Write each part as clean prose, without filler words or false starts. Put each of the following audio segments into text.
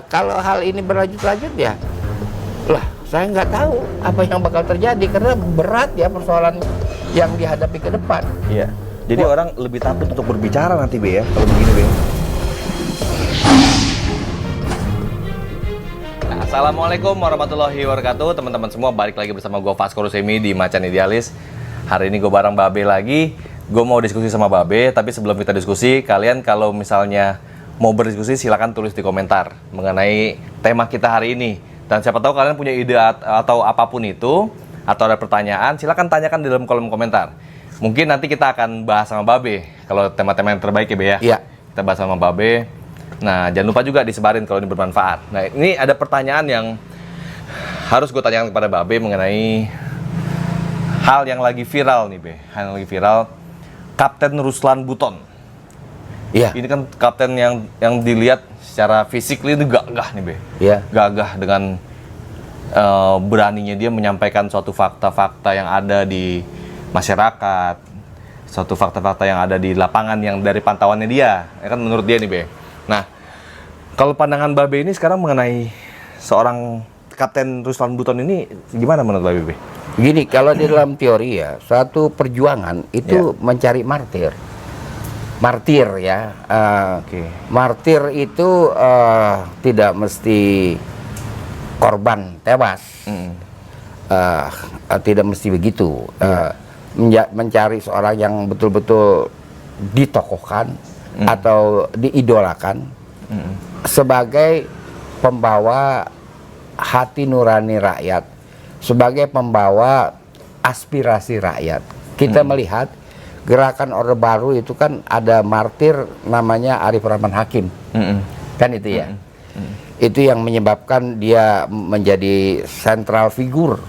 Kalau hal ini berlanjut-lanjut ya, lah saya nggak tahu apa yang bakal terjadi karena berat ya persoalan yang dihadapi ke depan. Iya. Jadi orang lebih takut untuk berbicara nanti Be ya, kalau begini Be. Nah, Assalamualaikum warahmatullahi wabarakatuh, teman-teman semua, balik lagi bersama gue Vasco Rusemi di Macan Idealis. Hari ini gue bareng Babe lagi. Gue mau diskusi sama Babe, tapi sebelum kita diskusi, kalian kalau misalnya mau berdiskusi silakan tulis di komentar mengenai tema kita hari ini. Dan siapa tahu kalian punya ide atau apapun itu, atau ada pertanyaan, silakan tanyakan di dalam kolom komentar. Mungkin nanti kita akan bahas sama Babe kalau tema-tema yang terbaik ya Be ya. Iya. Kita bahas sama Babe. Nah, jangan lupa juga disebarin kalau ini bermanfaat. Nah, ini ada pertanyaan yang harus gue tanyakan kepada Babe mengenai hal yang lagi viral nih Be. Hal yang lagi viral, Kapten Ruslan Buton. Iya. Ini kan kapten yang dilihat secara fisik itu gagah nih Be. Iya. Gagah dengan beraninya dia menyampaikan suatu fakta-fakta yang ada di masyarakat, suatu fakta-fakta yang ada di lapangan yang dari pantauannya dia, ya kan menurut dia nih Be. Nah, kalau pandangan Babe ini sekarang mengenai seorang Kapten Ruslan Buton ini gimana menurut Babe Be? Gini, kalau di dalam teori ya, suatu perjuangan itu mencari martir. Martir ya. Martir itu tidak mesti korban tewas. Tidak mesti begitu. Mencari seorang yang betul-betul ditokohkan atau diidolakan sebagai pembawa hati nurani rakyat, sebagai pembawa aspirasi rakyat. Kita melihat gerakan Orde Baru itu kan ada martir namanya Arif Rahman Hakim, kan itu ya. Itu yang menyebabkan dia menjadi sentral figur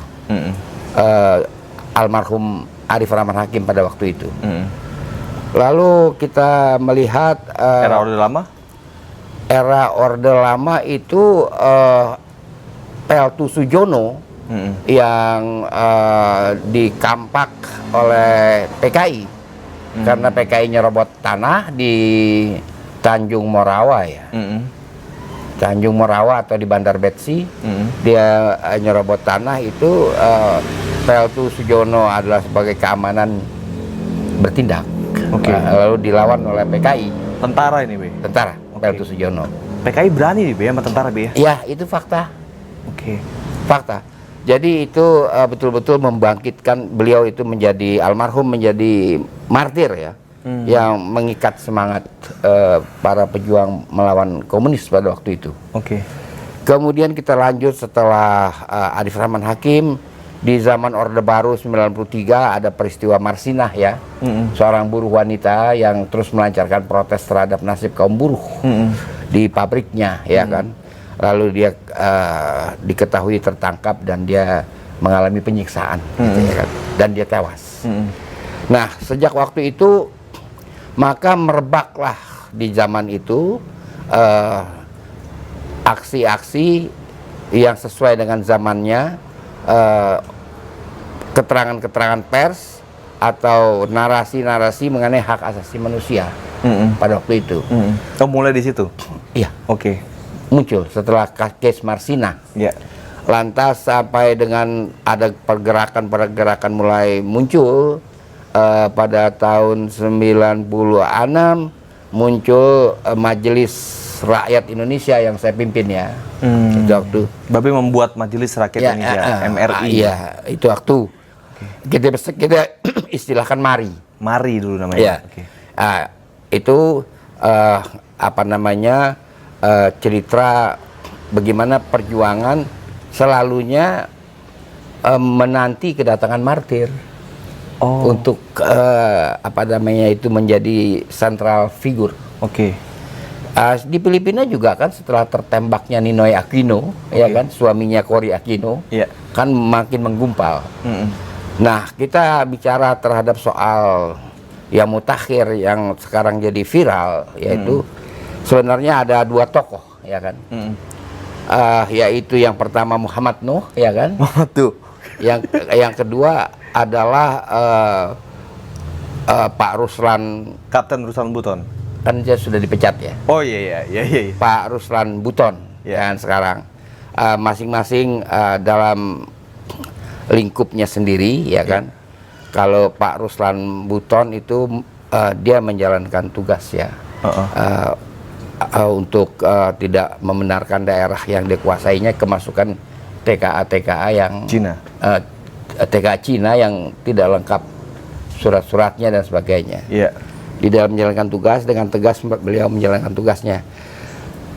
almarhum Arif Rahman Hakim pada waktu itu. Lalu kita melihat Era Orde Lama? Era Orde Lama itu Peltu Sujono yang dikampak oleh PKI karena PKI nyerobot tanah di Tanjung Morawa ya. Tanjung Morawa atau di Bandar Betsi, dia nyerobot tanah itu. Peltu Sujono adalah sebagai keamanan bertindak. Lalu dilawan oleh PKI. Tentara ini Be? Tentara, Peltu Sujono. PKI berani nih Be sama tentara Be ya? Ya, itu fakta. Fakta. Jadi itu betul-betul membangkitkan beliau itu menjadi almarhum, menjadi martir ya. Yang mengikat semangat para pejuang melawan komunis pada waktu itu. Kemudian kita lanjut setelah Arif Rahman Hakim. Di zaman Orde Baru 93 ada peristiwa Marsinah ya, seorang buruh wanita yang terus melancarkan protes terhadap nasib kaum buruh di pabriknya ya kan. Lalu dia diketahui tertangkap dan dia mengalami penyiksaan gitu, ya kan? Dan dia tewas. Nah, sejak waktu itu maka merebaklah di zaman itu aksi-aksi yang sesuai dengan zamannya, keterangan-keterangan pers atau narasi-narasi mengenai hak asasi manusia pada waktu itu. Oh, mulai di situ? Iya. Muncul setelah case Marsinah. Lantas sampai dengan ada pergerakan mulai muncul pada tahun 96 muncul Majelis Rakyat Indonesia yang saya pimpin ya. Itu waktu Babe membuat Majelis Rakyat Indonesia, MRI. Iya, itu waktu kita istilahkan MARI. MARI dulu namanya. Itu apa namanya, cerita bagaimana perjuangan selalunya menanti kedatangan martir untuk apa namanya itu menjadi sentral figur. Di Filipina juga kan setelah tertembaknya Ninoy Aquino, ya kan, suaminya Cory Aquino, kan makin menggumpal. Nah, kita bicara terhadap soal yang mutakhir yang sekarang jadi viral, yaitu sebenarnya ada dua tokoh, ya kan, yaitu yang pertama Muhammad Nuh, ya kan, yang kedua adalah Pak Ruslan, Kapten Ruslan Buton. Kan dia sudah dipecat ya. Oh iya. Pak Ruslan Buton. kan sekarang masing-masing dalam lingkupnya sendiri ya kan. Kalau Pak Ruslan Buton itu dia menjalankan tugas ya untuk tidak membenarkan daerah yang dikuasainya kemasukan TKA yang Cina. TKA Cina yang tidak lengkap surat-suratnya dan sebagainya. Iya. Di dalam menjalankan tugas dengan tegas beliau menjalankan tugasnya.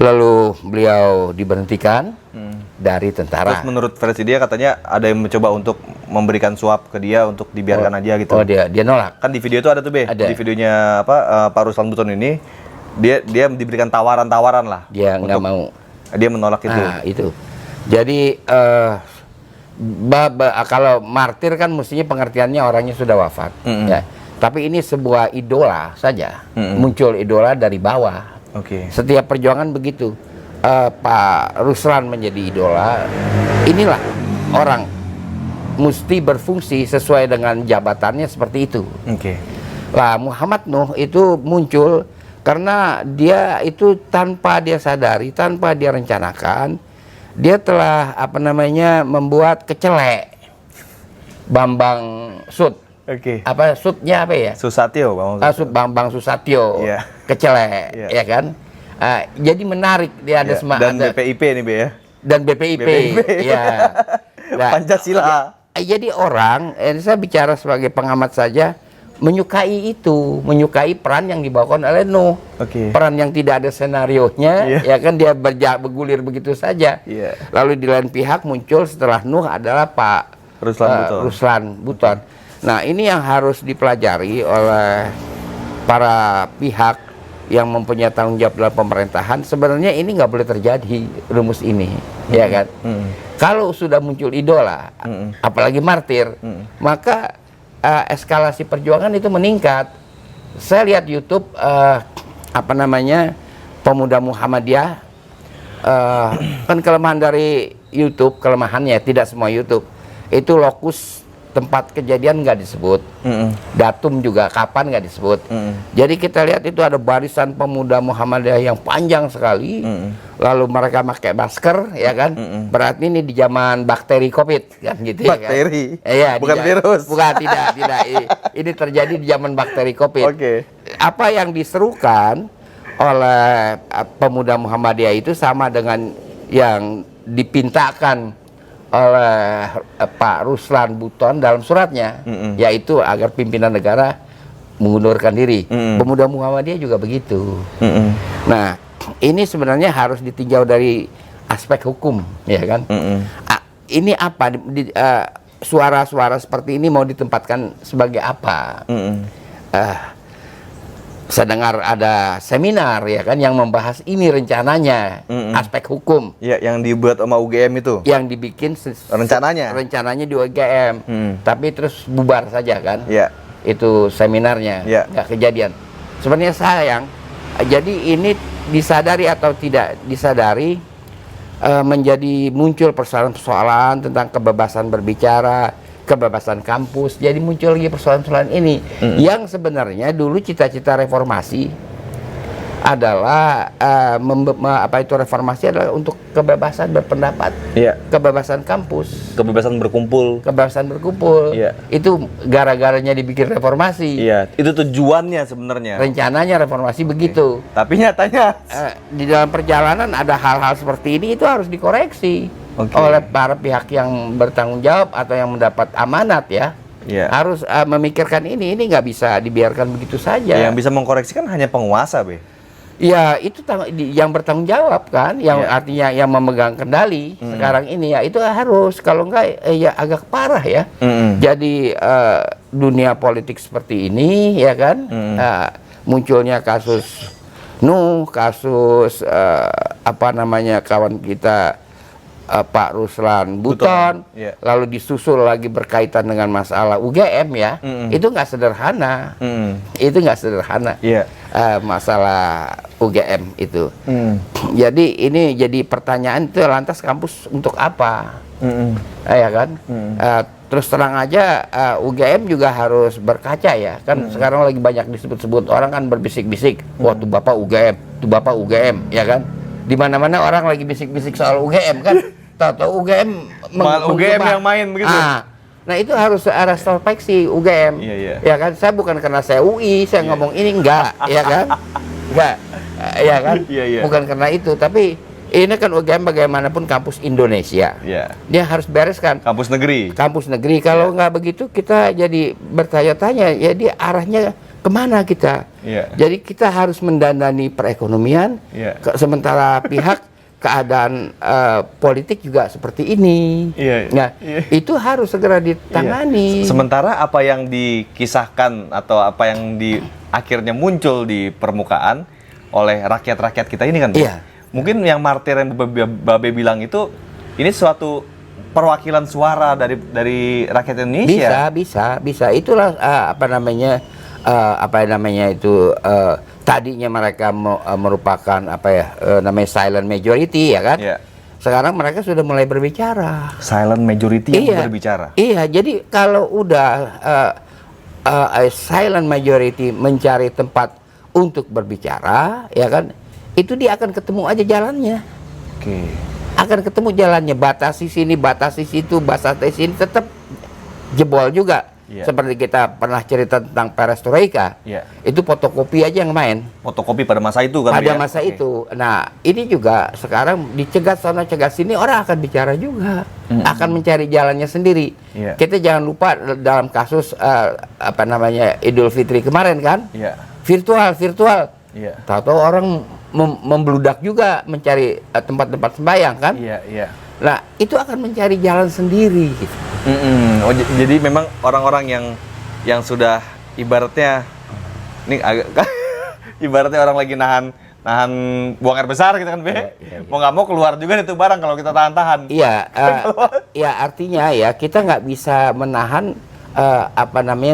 Lalu beliau diberhentikan dari tentara. Terus menurut versi dia katanya ada yang mencoba untuk memberikan suap ke dia untuk dibiarkan aja gitu. Oh dia nolak. Kan di video itu ada tuh Be. Ada. Di videonya Pak Ruslan Buton ini dia diberikan tawaran-tawaran lah. Dia nggak mau. Dia menolak itu. Nah itu. Jadi kalau martir kan mestinya pengertiannya orangnya sudah wafat. Ya. Tapi ini sebuah idola saja. Muncul idola dari bawah. Oke. Setiap perjuangan begitu. Pak Ruslan menjadi idola. Inilah orang mesti berfungsi sesuai dengan jabatannya seperti itu. Oke. Lah Muhammad Nuh itu muncul karena dia itu tanpa dia sadari, tanpa dia rencanakan, dia telah membuat kecelek Bambang Sud. Oke. Apa Sudnya apa ya? Susatyo, Bambang Susatyo. Iya. Kecelek, Iya. ya kan? Jadi menarik dia ada dan BPIP nih Be ya. dan BPIP. Ya. Nah, Pancasila. jadi orang, saya bicara sebagai pengamat saja, menyukai itu, menyukai peran yang dibawakan oleh Nuh. Oke. Peran yang tidak ada senarionya, ya kan dia bergulir begitu saja. Iya. Lalu di lain pihak muncul setelah Nuh adalah Pak Ruslan Buton. Nah ini yang harus dipelajari oleh para pihak yang mempunyai tanggung jawab dalam pemerintahan. Sebenarnya ini nggak boleh terjadi rumus ini, ya kan? Kalau sudah muncul idola, apalagi martir, maka eskalasi perjuangan itu meningkat. Saya lihat YouTube pemuda Muhammadiyah, kan kelemahan dari YouTube, kelemahannya tidak semua YouTube itu lokus tempat kejadian nggak disebut, datum juga kapan nggak disebut. Jadi kita lihat itu ada barisan pemuda Muhammadiyah yang panjang sekali, lalu mereka pakai masker, ya kan? Berarti ini di zaman bakteri COVID kan gitu ya. Bakteri? Kan? Iya, bukan virus? Bukan, tidak. Ini terjadi di zaman bakteri COVID. Oke. Apa yang diserukan oleh pemuda Muhammadiyah itu sama dengan yang dipintakan oleh Pak Ruslan Buton dalam suratnya, yaitu agar pimpinan negara mengundurkan diri. Pemuda Muhammadiyah juga begitu. Nah, ini sebenarnya harus ditinjau dari aspek hukum, ya kan? Ini apa? Suara-suara seperti ini mau ditempatkan sebagai apa? Saya dengar ada seminar ya kan yang membahas ini rencananya aspek hukum. Ya, yang dibuat sama UGM itu. Yang dibikin rencananya di UGM, tapi terus bubar saja kan? Ya. Itu seminarnya nggak kejadian. Sebenarnya sayang. Jadi ini disadari atau tidak disadari menjadi muncul persoalan-persoalan tentang kebebasan berbicara, kebebasan kampus. Jadi muncul lagi persoalan-persoalan ini yang sebenarnya dulu cita-cita reformasi adalah reformasi adalah untuk kebebasan berpendapat, kebebasan kampus, kebebasan berkumpul, itu gara-garanya dibikin reformasi. Itu tujuannya sebenarnya. Rencananya reformasi begitu. Tapi nyatanya di dalam perjalanan ada hal-hal seperti ini, itu harus dikoreksi oleh para pihak yang bertanggung jawab atau yang mendapat amanat ya. Harus memikirkan ini nggak bisa dibiarkan begitu saja. Yang bisa mengkoreksi kan hanya penguasa, Be. Ya itu yang bertanggung jawab kan, yang artinya yang memegang kendali sekarang ini ya itu harus, kalau enggak ya agak parah ya. Jadi dunia politik seperti ini ya kan, munculnya kasus Nuh, kasus kawan kita Pak Ruslan Buton, lalu disusul lagi berkaitan dengan masalah UGM ya, itu nggak sederhana, masalah UGM itu. Jadi ini jadi pertanyaan itu, lantas kampus untuk apa, ya kan? Terus terang aja UGM juga harus berkaca ya, kan sekarang lagi banyak disebut-sebut, orang kan berbisik-bisik, wah tuh bapak UGM, ya kan? Di mana-mana orang lagi bisik-bisik soal UGM kan. Tahu-tahu UGM Malah UGM yang main begitu. Nah itu harus ada introspeksi UGM. Iya. Ya kan, saya bukan karena saya UI, saya ngomong ini enggak, ya kan? Enggak. Ya kan? Iya. Bukan karena itu, tapi ini kan UGM bagaimanapun kampus Indonesia. Iya. Dia harus bereskan. Kampus negeri. Kampus negeri, kalau nggak begitu kita jadi bertanya-tanya, ya dia arahnya kemana kita? Iya. Jadi kita harus mendandani perekonomian, Iya. sementara pihak keadaan politik juga seperti ini. Iya. Nah, itu harus segera ditangani. Sementara apa yang dikisahkan atau apa yang akhirnya muncul di permukaan oleh rakyat-rakyat kita ini kan, Iya. mungkin yang martir yang Babe bilang itu ini suatu perwakilan suara dari rakyat Indonesia. Bisa. Itulah apa namanya itu tadinya mereka merupakan namanya silent majority, ya kan? Iya. Sekarang mereka sudah mulai berbicara. Silent majority yang berbicara. Iya, jadi kalau udah silent majority mencari tempat untuk berbicara, ya kan? Itu dia akan ketemu aja jalannya. Oke. Akan ketemu jalannya, batasi sini, batasi situ, batasi sini, tetap jebol juga. Iya. Seperti kita pernah cerita tentang perestroika. Iya. Itu fotokopi aja yang main. Fotokopi pada masa itu kan? Pada ya? masa Oke. itu. Nah, ini juga sekarang dicegat sana, cegat sini, orang akan bicara juga. Akan mencari jalannya sendiri. Iya. Kita jangan lupa dalam kasus Idul Fitri kemarin kan? Iya. Virtual. Iya. Tahu-tahu orang membludak juga mencari tempat-tempat sembahyang kan? Iya. Nah, itu akan mencari jalan sendiri gitu. Oh, jadi memang orang-orang yang sudah ibaratnya ini agak ibaratnya orang lagi nahan buang air besar gitu kan, Be. Iya. Mau nggak mau keluar juga itu barang kalau kita tahan-tahan. Iya, ya artinya ya kita nggak bisa menahan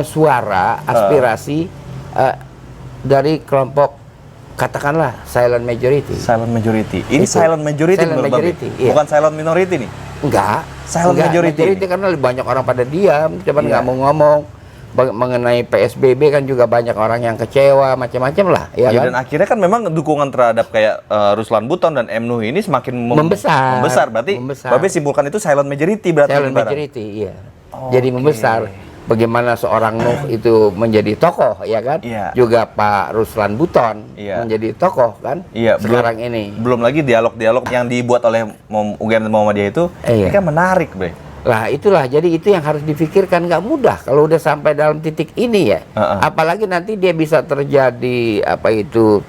suara aspirasi dari kelompok katakanlah silent majority. Silent majority. Ini Itu. silent majority Silent menurut Babe? majority, iya. Bukan silent minority nih. Enggak. Silent majority. Karena lebih banyak orang pada diam, cuman Iya. nggak mau ngomong. Mengenai PSBB kan juga banyak orang yang kecewa, macam-macam lah, ya Ya, kan? dan akhirnya kan memang dukungan terhadap kayak Ruslan Buton dan M. Nuh ini semakin Membesar. Berarti Membesar. Babe simpulkan itu silent majority berarti. Silent ini barang. majority, iya. Oh, Jadi oke. membesar. Bagaimana seorang Nuh itu menjadi tokoh, ya kan? Iya. Juga Pak Ruslan Buton Iya. menjadi tokoh, kan? Iya, Sekarang ini. Belum lagi dialog-dialog yang dibuat oleh UGM dan Muhammadiyah itu, Iya. ini kan menarik, Bre. Lah itulah, jadi itu yang harus difikirkan, nggak mudah kalau udah sampai dalam titik ini ya. Apalagi nanti dia bisa terjadi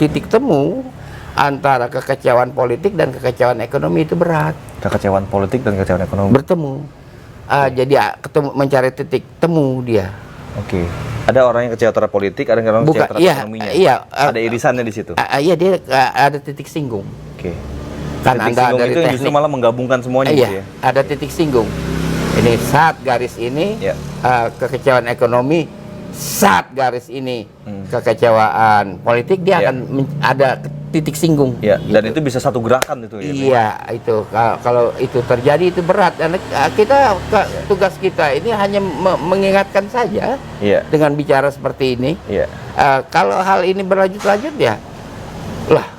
titik temu antara kekecewaan politik dan kekecewaan ekonomi, itu berat. Kekecewaan politik dan kekecewaan ekonomi. Bertemu. Jadi ketemu, mencari titik temu dia. Oke. Ada orang yang kecewa terhadap politik, ada orang yang kecewa terhadap iya, ekonominya. iya, Ada irisannya di situ. Iya, dia ada titik singgung. Oke. Kan Titik Anda singgung dari itu yang justru teknik. malah menggabungkan semuanya Iya, gitu ya. ada titik singgung. Ini saat garis ini Iya. kekecewaan ekonomi, saat garis ini kekecewaan politik, dia Iya. akan ada titik singgung. Iya, dan Gitu. itu bisa satu gerakan itu ya. Iya, itu kalau itu terjadi itu berat, dan tugas kita ini hanya mengingatkan saja Iya. dengan bicara seperti ini. Iya. Kalau hal ini berlanjut-lanjut ya,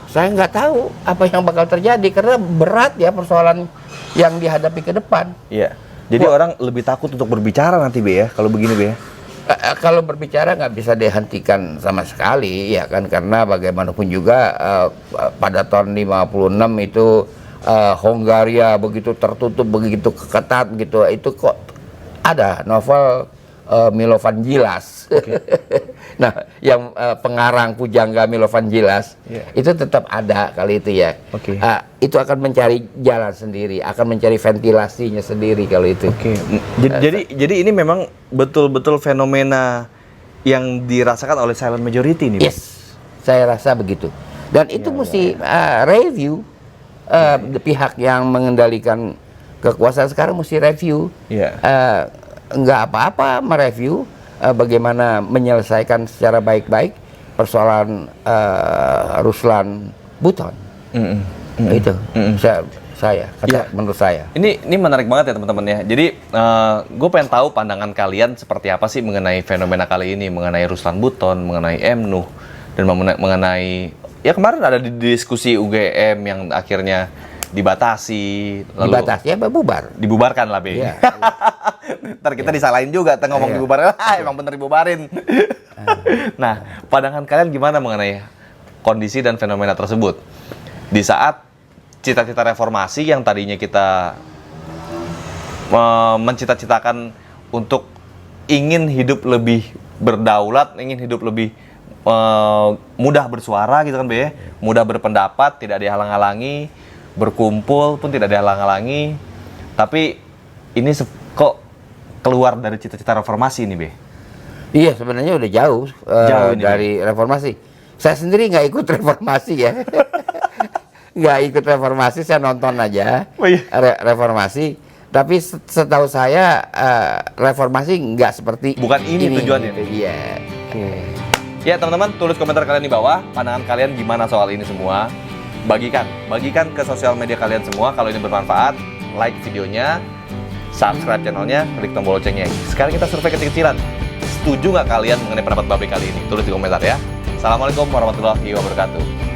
saya nggak tahu apa yang bakal terjadi karena berat ya persoalan yang dihadapi ke depan. Iya. Jadi orang lebih takut untuk berbicara nanti, Be, ya, kalau begini, Be, ya. Kalau berbicara nggak bisa dihentikan sama sekali, ya kan, karena bagaimanapun juga pada tahun 56 itu Hongaria begitu tertutup, begitu ketat gitu, itu kok ada novel Milovan Djilas. Nah, yang pengarang pujangga Milovan Djilas itu tetap ada kali itu ya. Itu akan mencari jalan sendiri, akan mencari ventilasinya sendiri kalau itu. Jadi ini memang betul-betul fenomena yang dirasakan oleh silent majority nih. Yes, saya rasa begitu. Dan itu mesti review. Pihak yang mengendalikan kekuasaan sekarang mesti review. Nggak apa-apa mereview bagaimana menyelesaikan secara baik-baik persoalan Ruslan Buton. Itu menurut saya. Ini menarik banget ya teman-teman ya. Jadi gue pengen tahu pandangan kalian seperti apa sih mengenai fenomena kali ini, mengenai Ruslan Buton, mengenai M. Nuh, dan mengenai ya kemarin ada di diskusi UGM yang akhirnya dibatasi, lalu Dibatasi ya bubar. dibubarkan lah, Be. Iya. Ntar kita disalahin juga, kita ngomong Iya. dibubarin, emang bener dibubarin. Nah, pandangan kalian gimana mengenai kondisi dan fenomena tersebut? Di saat cita-cita reformasi yang tadinya kita mencita-citakan untuk ingin hidup lebih berdaulat, ingin hidup lebih mudah bersuara gitu kan, Be, mudah berpendapat, tidak dihalang-halangi, berkumpul pun tidak dihalang-halangi, tapi ini kok keluar dari cita-cita reformasi ini, Be? Iya, sebenarnya udah jauh, Jauh ini, dari reformasi. Saya sendiri nggak ikut reformasi ya. Nggak ikut reformasi, saya nonton aja Oh, iya. reformasi. Tapi setahu saya reformasi nggak seperti Bukan ini tujuannya. gitu. Iya. Ya teman-teman, tulis komentar kalian di bawah, pandangan kalian gimana soal ini semua. Bagikan ke sosial media kalian semua kalau ini bermanfaat. Like videonya, subscribe channelnya, klik tombol loncengnya. Sekarang kita survei kecil-kecilan. Setuju nggak kalian mengenai pendapat Babe kali ini? Tulis di komentar ya. Assalamualaikum warahmatullahi wabarakatuh.